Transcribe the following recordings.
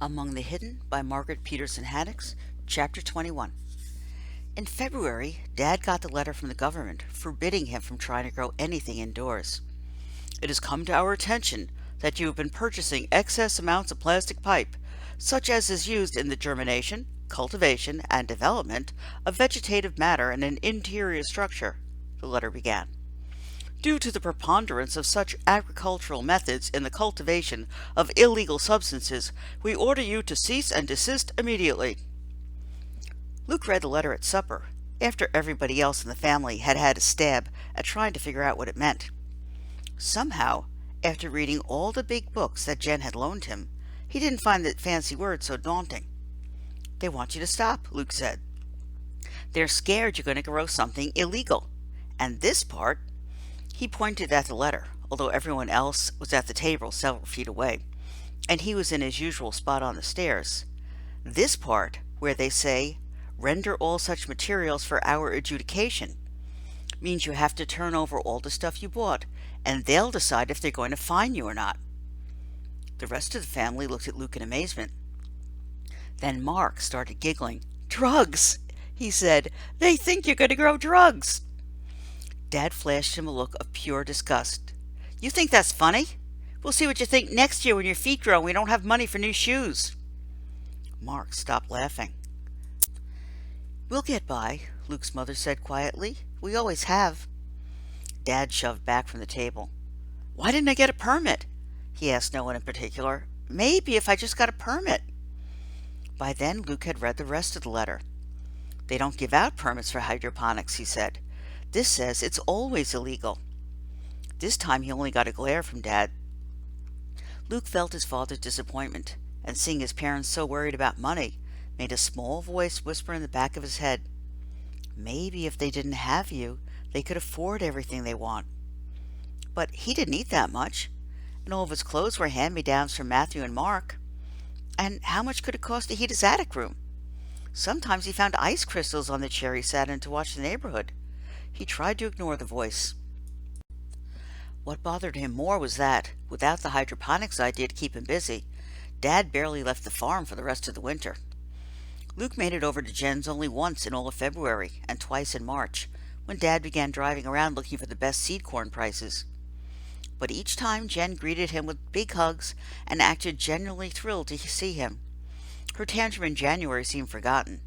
Among the Hidden by Margaret Peterson Haddix, Chapter 21. In February, Dad got the letter from the government forbidding him from trying to grow anything indoors. It has come to our attention that you have been purchasing excess amounts of plastic pipe, such as is used in the germination, cultivation, and development of vegetative matter in an interior structure, the letter began. Due to the preponderance of such agricultural methods in the cultivation of illegal substances, we order you to cease and desist immediately. Luke read the letter at supper, after everybody else in the family had had a stab at trying to figure out what it meant. Somehow, after reading all the big books that Jen had loaned him, he didn't find the fancy words so daunting. They want you to stop, Luke said. They're scared you're going to grow something illegal. And this part, he pointed at the letter, although everyone else was at the table several feet away, and he was in his usual spot on the stairs. This part, where they say, render all such materials for our adjudication, means you have to turn over all the stuff you bought, and they'll decide if they're going to fine you or not. The rest of the family looked at Luke in amazement. Then Mark started giggling. Drugs, he said. They think you're going to grow drugs. Dad flashed him a look of pure disgust. You think that's funny? We'll see what you think next year when your feet grow and we don't have money for new shoes. Mark stopped laughing. We'll get by, Luke's mother said quietly. We always have. Dad shoved back from the table. Why didn't I get a permit? He asked no one in particular. Maybe if I just got a permit. By then Luke had read the rest of the letter. They don't give out permits for hydroponics, he said. This says it's always illegal. This time he only got a glare from Dad. Luke felt his father's disappointment, and seeing his parents so worried about money, made a small voice whisper in the back of his head. Maybe if they didn't have you, they could afford everything they want. But he didn't eat that much, and all of his clothes were hand-me-downs from Matthew and Mark. And how much could it cost to heat his attic room? Sometimes he found ice crystals on the chair he sat in to watch the neighborhood. He tried to ignore the voice. What bothered him more was that, without the hydroponics idea to keep him busy, Dad barely left the farm for the rest of the winter. Luke made it over to Jen's only once in all of February and twice in March, when Dad began driving around looking for the best seed corn prices. But each time Jen greeted him with big hugs and acted genuinely thrilled to see him. Her tantrum in January seemed forgotten.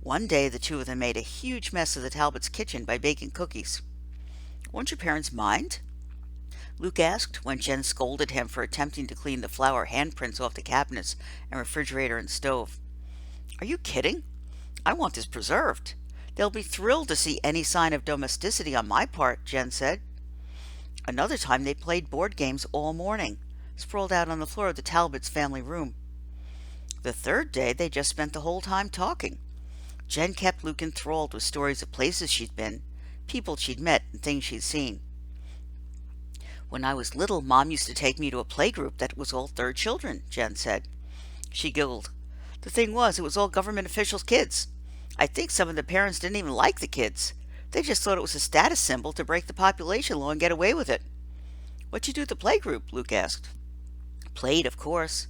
One day the two of them made a huge mess of the Talbots' kitchen by baking cookies. Won't your parents mind? Luke asked when Jen scolded him for attempting to clean the flour handprints off the cabinets and refrigerator and stove. Are you kidding? I want this preserved. They'll be thrilled to see any sign of domesticity on my part, Jen said. Another time they played board games all morning, sprawled out on the floor of the Talbots' family room. The third day they just spent the whole time talking. Jen kept Luke enthralled with stories of places she'd been, people she'd met, and things she'd seen. When I was little, Mom used to take me to a playgroup that was all third children, Jen said. She giggled. The thing was, it was all government officials' kids. I think some of the parents didn't even like the kids. They just thought it was a status symbol to break the population law and get away with it. What'd you do at the playgroup? Luke asked. Played, of course.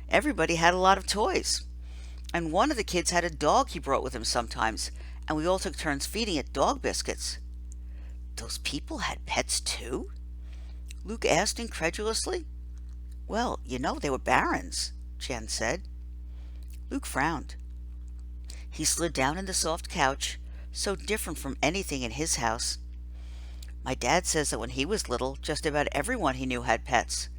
Everybody had a lot of toys. And one of the kids had a dog he brought with him sometimes, and we all took turns feeding it dog biscuits. Those people had pets too? Luke asked incredulously. Well, they were barons, Jen said. Luke frowned. He slid down in the soft couch, so different from anything in his house. My dad says that when he was little, just about everyone he knew had pets.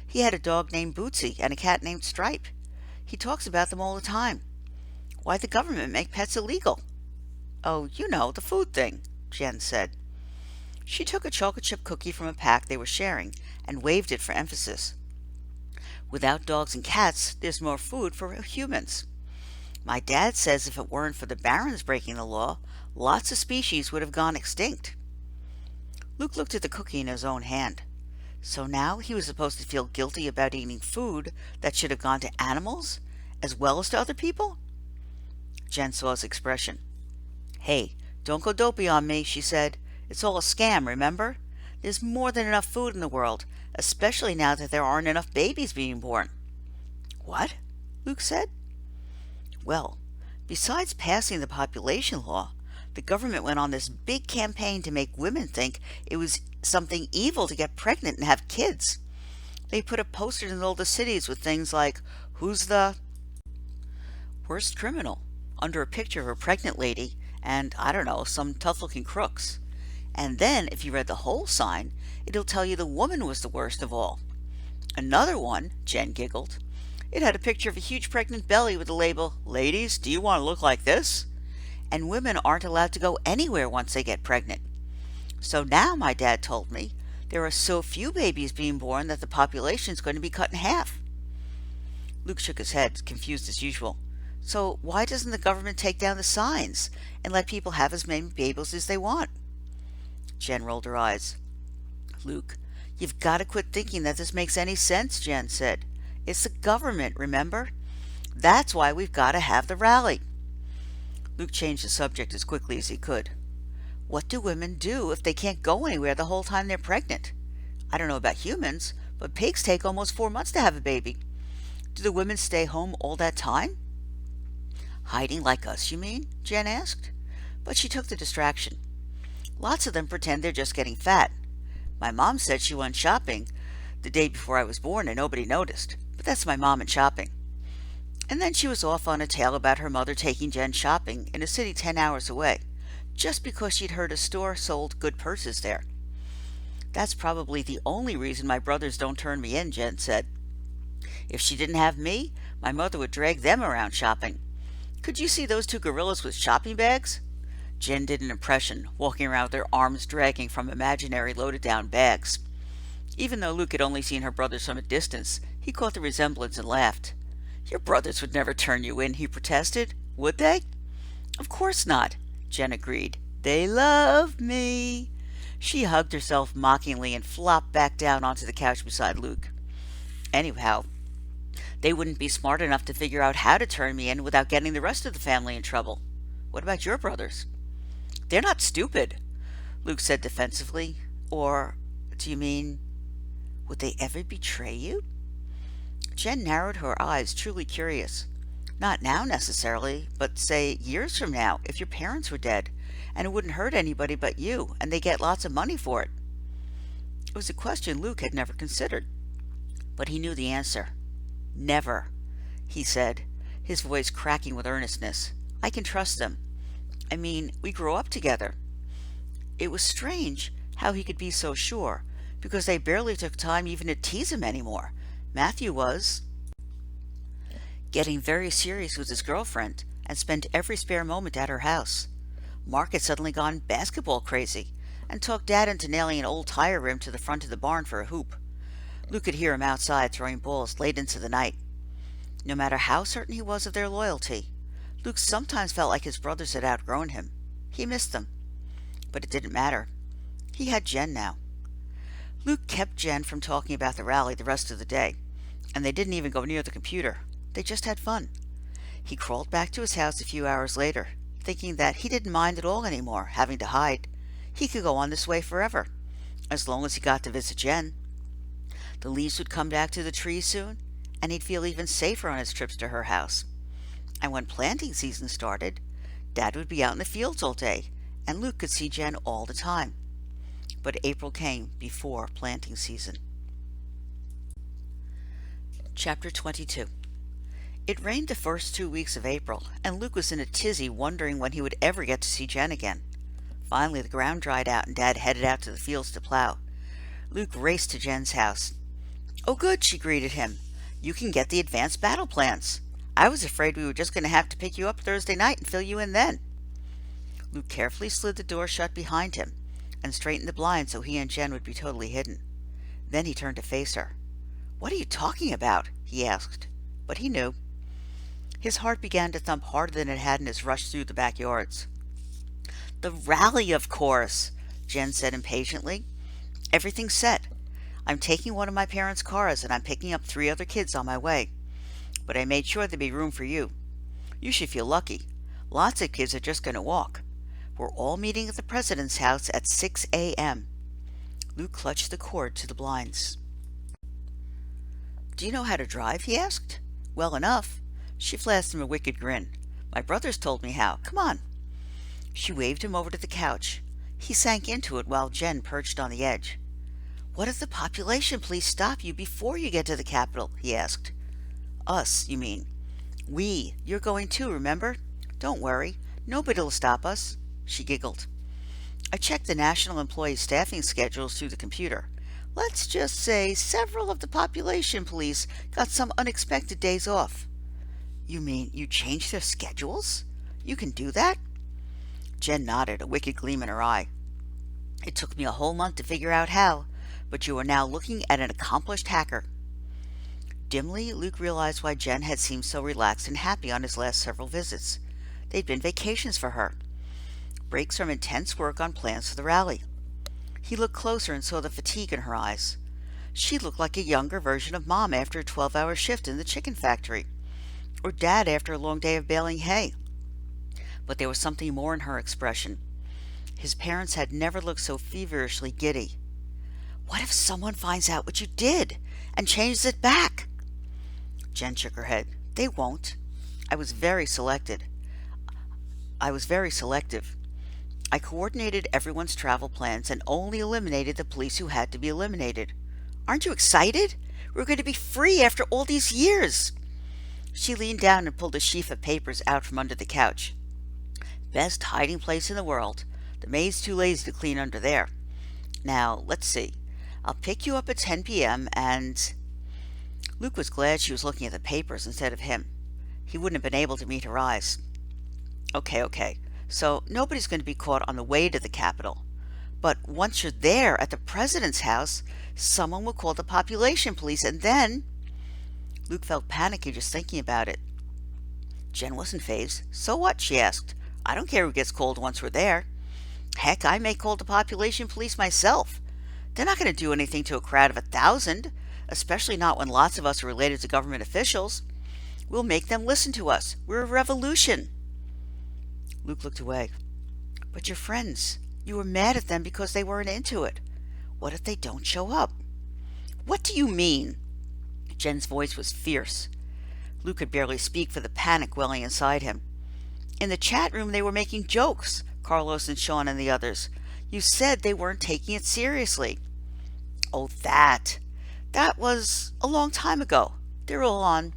He had a dog named Bootsy and a cat named Stripe. He talks about them all the time. Why'd the government make pets illegal? Oh, the food thing, Jen said. She took a chocolate chip cookie from a pack they were sharing and waved it for emphasis. Without dogs and cats, there's more food for humans. My dad says if it weren't for the barons breaking the law, lots of species would have gone extinct. Luke looked at the cookie in his own hand. So now he was supposed to feel guilty about eating food that should have gone to animals, as well as to other people? Jen saw his expression. Hey, don't go dopey on me, she said. It's all a scam, remember? There's more than enough food in the world, especially now that there aren't enough babies being born. What? Luke said. Well, besides passing the population law, the government went on this big campaign to make women think it was something evil to get pregnant and have kids. They put up posters in all the cities with things like, "Who's the worst criminal?" under a picture of a pregnant lady and, I don't know, some tough-looking crooks. And then, if you read the whole sign, it'll tell you the woman was the worst of all. Another one, Jen giggled. It had a picture of a huge pregnant belly with the label, "Ladies, do you want to look like this?" And women aren't allowed to go anywhere once they get pregnant. So now, my dad told me, there are so few babies being born that the population is going to be cut in half. Luke shook his head, confused as usual. So why doesn't the government take down the signs and let people have as many babies as they want? Jen rolled her eyes. Luke, you've got to quit thinking that this makes any sense, Jen said. It's the government, remember? That's why we've got to have the rally. Luke changed the subject as quickly as he could. What do women do if they can't go anywhere the whole time they're pregnant? I don't know about humans, but pigs take almost 4 months to have a baby. Do the women stay home all that time? Hiding like us, you mean? Jen asked. But she took the distraction. Lots of them pretend they're just getting fat. My mom said she went shopping the day before I was born and nobody noticed. But that's my mom and shopping. And then she was off on a tale about her mother taking Jen shopping in a city 10 hours away, just because she'd heard a store sold good purses there. That's probably the only reason my brothers don't turn me in, Jen said. If she didn't have me, my mother would drag them around shopping. Could you see those two gorillas with shopping bags? Jen did an impression, walking around with their arms dragging from imaginary loaded-down bags. Even though Luke had only seen her brothers from a distance, he caught the resemblance and laughed. Your brothers would never turn you in, he protested. Would they? Of course not, Jen agreed. They love me. She hugged herself mockingly and flopped back down onto the couch beside Luke. Anyhow, they wouldn't be smart enough to figure out how to turn me in without getting the rest of the family in trouble. What about your brothers? They're not stupid, Luke said defensively. Or, do you mean, would they ever betray you? Jen narrowed her eyes, truly curious. Not now necessarily, but say years from now, if your parents were dead, and it wouldn't hurt anybody but you, and they get lots of money for it. It was a question Luke had never considered, but he knew the answer. Never, he said, his voice cracking with earnestness. I can trust them. I mean, we grew up together. It was strange how he could be so sure, because they barely took time even to tease him anymore. Matthew was getting very serious with his girlfriend and spent every spare moment at her house. Mark had suddenly gone basketball crazy and talked Dad into nailing an old tire rim to the front of the barn for a hoop. Luke could hear him outside throwing balls late into the night. No matter how certain he was of their loyalty, Luke sometimes felt like his brothers had outgrown him. He missed them. But it didn't matter. He had Jen now. Luke kept Jen from talking about the rally the rest of the day, and they didn't even go near the computer. They just had fun. He crawled back to his house a few hours later, thinking that he didn't mind at all anymore, having to hide. He could go on this way forever, as long as he got to visit Jen. The leaves would come back to the trees soon, and he'd feel even safer on his trips to her house. And when planting season started, Dad would be out in the fields all day, and Luke could see Jen all the time. But April came before planting season. Chapter 22. It rained the first 2 weeks of April, and Luke was in a tizzy wondering when he would ever get to see Jen again. Finally, the ground dried out, and Dad headed out to the fields to plow. Luke raced to Jen's house. Oh, good, she greeted him. You can get the advanced battle plans. I was afraid we were just going to have to pick you up Thursday night and fill you in then. Luke carefully slid the door shut behind him and straightened the blind so he and Jen would be totally hidden. Then he turned to face her. What are you talking about? He asked. But he knew. His heart began to thump harder than it had in his rush through the backyards. The rally, of course, Jen said impatiently. Everything's set. I'm taking one of my parents' cars and I'm picking up 3 other kids on my way. But I made sure there'd be room for you. You should feel lucky. Lots of kids are just going to walk. We're all meeting at the president's house at 6 a.m. Luke clutched the cord to the blinds. Do you know how to drive? He asked. Well enough. She flashed him a wicked grin. My brothers told me how. Come on. She waved him over to the couch. He sank into it while Jen perched on the edge. What if the population police stop you before you get to the Capitol? He asked. Us, you mean? We. You're going too, remember? Don't worry. Nobody'll stop us. She giggled. I checked the National Employee Staffing schedules through the computer. Let's just say several of the population police got some unexpected days off. You mean you changed their schedules? You can do that? Jen nodded, a wicked gleam in her eye. It took me a whole month to figure out how, but you are now looking at an accomplished hacker. Dimly, Luke realized why Jen had seemed so relaxed and happy on his last several visits. They'd been vacations for her. Breaks from intense work on plans for the rally. He looked closer and saw the fatigue in her eyes. She looked like a younger version of Mom after a 12-hour shift in the chicken factory, or Dad after a long day of baling hay. But there was something more in her expression. His parents had never looked so feverishly giddy. What if someone finds out what you did and changes it back? Jen shook her head. They won't. I was very selective. I coordinated everyone's travel plans and only eliminated the police who had to be eliminated. Aren't you excited? We're going to be free after all these years. She leaned down and pulled a sheaf of papers out from under the couch. Best hiding place in the world. The maid's too lazy to clean under there. Now, let's see. I'll pick you up at 10 p.m. and... Luke was glad she was looking at the papers instead of him. He wouldn't have been able to meet her eyes. Okay. So nobody's going to be caught on the way to the Capitol. But once you're there at the president's house, someone will call the population police and then... Luke felt panicky just thinking about it. Jen wasn't fazed. So what? She asked. I don't care who gets called once we're there. Heck, I may call the population police myself. They're not going to do anything to a crowd of 1,000, especially not when lots of us are related to government officials. We'll make them listen to us. We're a revolution. Luke looked away. But your friends, you were mad at them because they weren't into it. What if they don't show up? What do you mean? Jen's voice was fierce. Luke could barely speak for the panic welling inside him. In the chat room they were making jokes, Carlos and Sean and the others. You said they weren't taking it seriously. Oh, that was a long time ago. They're all on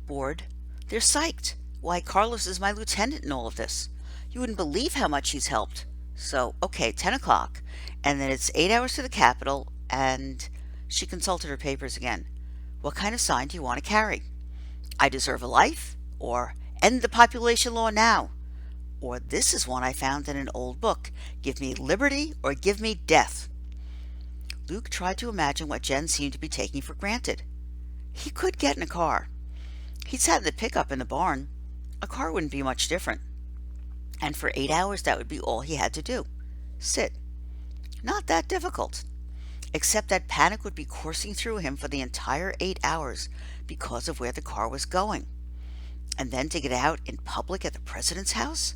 board. They're psyched. Why, Carlos is my lieutenant in all of this. You wouldn't believe how much he's helped. So, okay, 10 o'clock, and then it's 8 hours to the Capitol, and... She consulted her papers again. What kind of sign do you want to carry? I deserve a life, or end the population law now, or this is one I found in an old book. Give me liberty or give me death. Luke tried to imagine what Jen seemed to be taking for granted. He could get in a car. He'd sat in the pickup in the barn. A car wouldn't be much different. And for 8 hours that would be all he had to do. Sit. Not that difficult. Except that panic would be coursing through him for the entire 8 hours because of where the car was going. And then to get out in public at the president's house?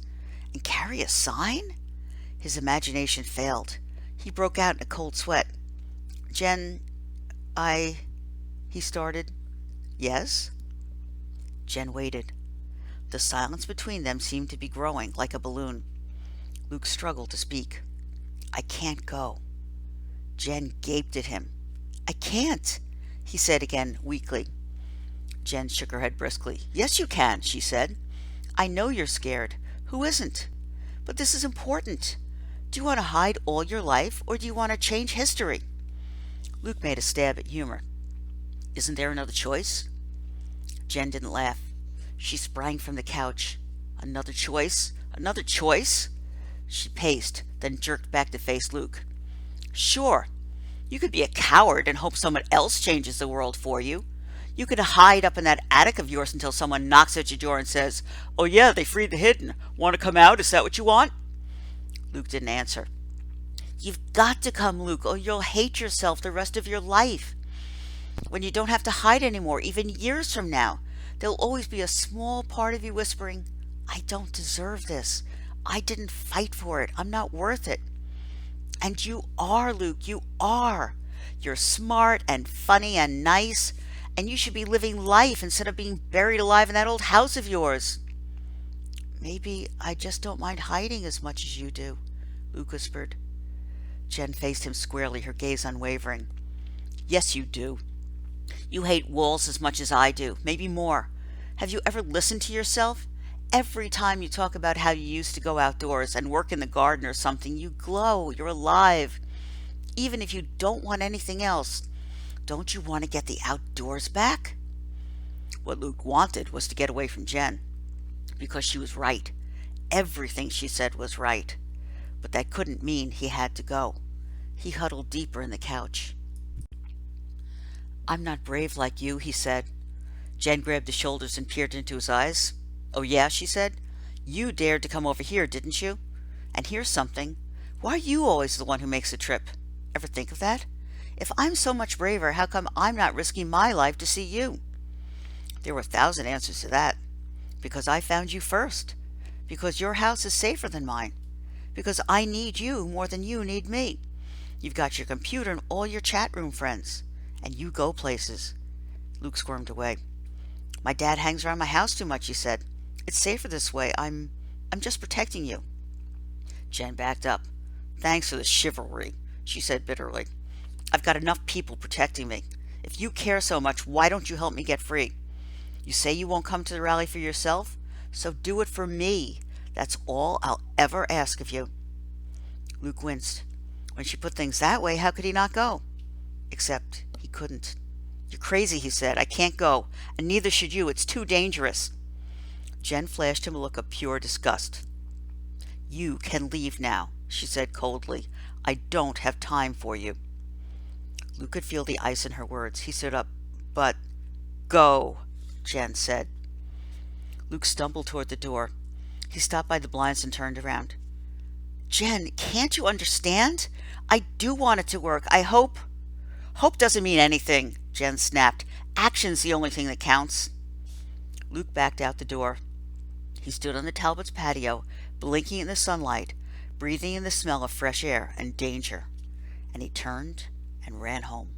And carry a sign? His imagination failed. He broke out in a cold sweat. Jen, he started. Yes? Jen waited. The silence between them seemed to be growing like a balloon. Luke struggled to speak. I can't go. Jen gaped at him. I can't, he said again weakly. Jen shook her head briskly. Yes, you can, she said. I know you're scared. Who isn't? But this is important. Do you want to hide all your life, or do you want to change history? Luke made a stab at humor. Isn't there another choice? Jen didn't laugh. She sprang from the couch. Another choice? Another choice? She paced, then jerked back to face Luke. Sure, you could be a coward and hope someone else changes the world for you. You could hide up in that attic of yours until someone knocks at your door and says, oh yeah, they freed the hidden. Want to come out? Is that what you want? Luke didn't answer. You've got to come, Luke, or you'll hate yourself the rest of your life. When you don't have to hide anymore, even years from now, there'll always be a small part of you whispering, I don't deserve this. I didn't fight for it. I'm not worth it. And you are, Luke, you are. You're smart and funny and nice, And you should be living life instead of being buried alive in that old house of yours. Maybe I just don't mind hiding as much as you do, Luke whispered. Jen faced him squarely, her gaze unwavering. Yes, you do. You hate walls as much as I do, maybe more. Have you ever listened to yourself? Every time you talk about how you used to go outdoors and work in the garden or something, you glow, you're alive. Even if you don't want anything else, don't you want to get the outdoors back? What Luke wanted was to get away from Jen, because she was right. Everything she said was right. But that couldn't mean he had to go. He huddled deeper in the couch. I'm not brave like you, he said. Jen grabbed his shoulders and peered into his eyes. Oh yeah, she said. You dared to come over here, didn't you? And here's something. Why are you always the one who makes the trip? Ever think of that? If I'm so much braver, how come I'm not risking my life to see you? There were 1,000 answers to that. Because I found you first. Because your house is safer than mine. Because I need you more than you need me. You've got your computer and all your chat room friends. And you go places. Luke squirmed away. My dad hangs around my house too much, he said. It's safer this way. I'm just protecting you. Jen backed up. Thanks for the chivalry, she said bitterly. I've got enough people protecting me. If you care so much, why don't you help me get free? You say you won't come to the rally for yourself, so do it for me. That's all I'll ever ask of you. Luke winced. When she put things that way, how could he not go? Except he couldn't. You're crazy, he said. I can't go, and neither should you. It's too dangerous. Jen flashed him a look of pure disgust. You can leave now, she said coldly. I don't have time for you. Luke could feel the ice in her words. He stood up. But go, Jen said. Luke stumbled toward the door. He stopped by the blinds and turned around. Jen, can't you understand? I do want it to work. I hope. Hope doesn't mean anything, Jen snapped. Action's the only thing that counts. Luke backed out the door. He stood on the Talbots' patio, blinking in the sunlight, breathing in the smell of fresh air and danger. And he turned and ran home.